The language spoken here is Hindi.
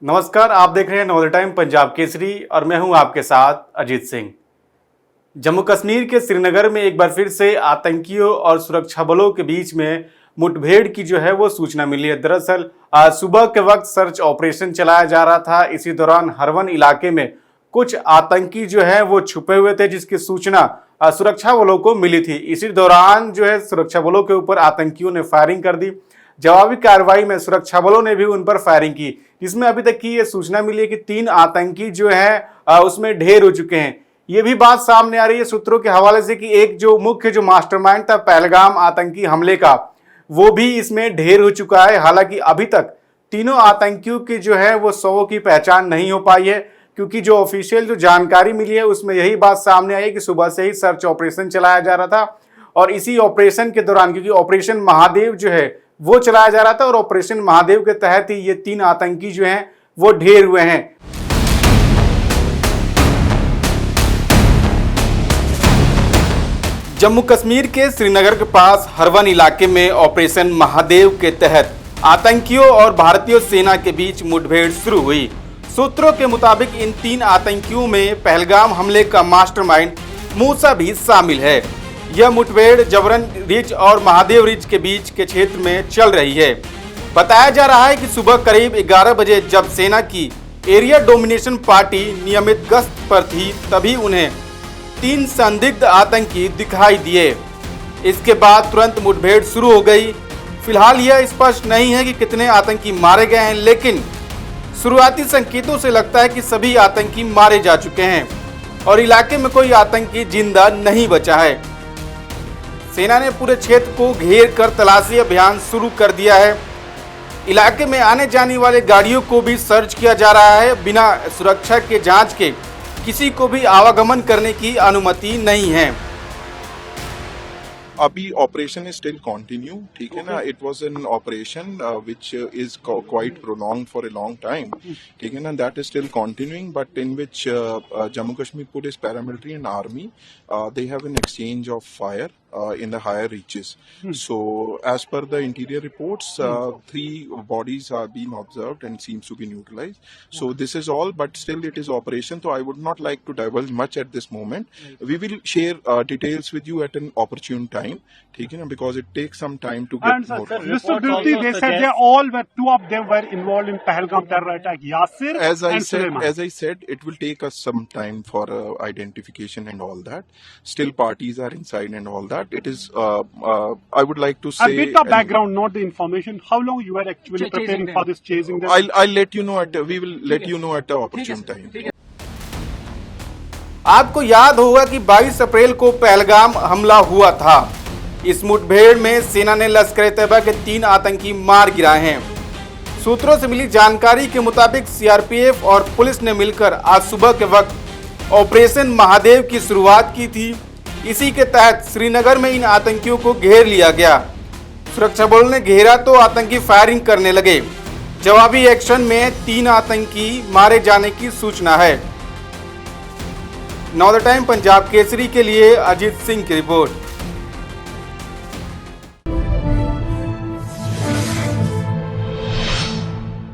नमस्कार, आप देख रहे हैं नवोदय टाइम पंजाब केसरी और मैं हूं आपके साथ अजीत सिंह। जम्मू कश्मीर के श्रीनगर में एक बार फिर से आतंकियों और सुरक्षा बलों के बीच में मुठभेड़ की जो है वो सूचना मिली है। दरअसल आज सुबह के वक्त सर्च ऑपरेशन चलाया जा रहा था। इसी दौरान हरवन इलाके में कुछ आतंकी जो है वो छुपे हुए थे, जिसकी सूचना सुरक्षा बलों को मिली थी। इसी दौरान जो है सुरक्षा बलों के ऊपर आतंकियों ने फायरिंग कर दी। जवाबी कार्रवाई में सुरक्षा बलों ने भी उन पर फायरिंग की, जिसमें अभी तक की ये सूचना मिली है कि 3 आतंकी जो है उसमें ढेर हो चुके हैं। ये भी बात सामने आ रही है सूत्रों के हवाले से कि एक जो मुख्य मास्टरमाइंड था पहलगाम आतंकी हमले का, वो भी इसमें ढेर हो चुका है। हालांकि अभी तक तीनों आतंकियों की जो है वो शवों की पहचान नहीं हो पाई है, क्योंकि जो ऑफिशियल जो जानकारी मिली है उसमें यही बात सामने आई है कि सुबह से ही सर्च ऑपरेशन चलाया जा रहा था और इसी ऑपरेशन के दौरान, क्योंकि ऑपरेशन महादेव जो है वो चलाया जा रहा था और ऑपरेशन महादेव के तहत ही ये 3 आतंकी जो हैं वो ढेर हुए हैं। जम्मू कश्मीर के श्रीनगर के पास हरवन इलाके में ऑपरेशन महादेव के तहत आतंकियों और भारतीय सेना के बीच मुठभेड़ शुरू हुई। सूत्रों के मुताबिक इन 3 आतंकियों में पहलगाम हमले का मास्टरमाइंड मूसा भी शामिल है। यह मुठभेड़ जबरन रिज और महादेव रिज के बीच के क्षेत्र में चल रही है। बताया जा रहा है कि सुबह करीब 11 बजे जब सेना की एरिया डोमिनेशन पार्टी नियमित गश्त पर थी, तभी उन्हें 3 संदिग्ध आतंकी दिखाई दिए। इसके बाद तुरंत मुठभेड़ शुरू हो गई। फिलहाल यह स्पष्ट नहीं है कि कितने आतंकी मारे गए हैं, लेकिन शुरुआती संकेतों से लगता है कि सभी आतंकी मारे जा चुके हैं और इलाके में कोई आतंकी जिंदा नहीं बचा है। सेना ने पूरे क्षेत्र को घेर कर तलाशी अभियान शुरू कर दिया है। इलाके में आने जाने वाले गाड़ियों को भी सर्च किया जा रहा है। बिना सुरक्षा के जांच के किसी को भी आवागमन करने की अनुमति नहीं है। अभी ऑपरेशन इज स्टिल कंटिन्यू, ठीक है ना। It was an operation which is quite prolonged for a long time, ठीक है ना। That is still continuing, but in which Jammu Kashmir police, paramilitary and army they have an exchange of fire in the higher reaches. So as per the interior reports, 3 bodies are being observed and seems to be neutralized. So this is all, but still it is operation, so I would not like to divulge much at this moment. We will share details with you at an opportune time, ठीक है ना, because it takes some time to get more. Mr. Dilti, they said they all were, 2 of them were involved in Pahalgam terror attack, Yasir and Sulaiman. As I said, it will take us some time for identification and all that. Still parties are inside and all that. It is, I would like to say... A bit of background, not the information. How long you were actually preparing for this, chasing them? I'll let you know we will let you know at the opportune time. आपको याद होगा कि 22 अप्रैल को पहलगाम हमला हुआ था। इस मुठभेड़ में सेना ने लश्कर-ए-तैयबा के 3 आतंकी मार गिराए हैं। सूत्रों से मिली जानकारी के मुताबिक सीआरपीएफ और पुलिस ने मिलकर आज सुबह के वक्त ऑपरेशन महादेव की शुरुआत की थी। इसी के तहत श्रीनगर में इन आतंकियों को घेर लिया गया। सुरक्षा बलों ने घेरा तो आतंकी फायरिंग करने लगे। जवाबी एक्शन में 3 आतंकी मारे जाने की सूचना है। नवोदय टाइम पंजाब केसरी के लिए अजीत सिंह की रिपोर्ट।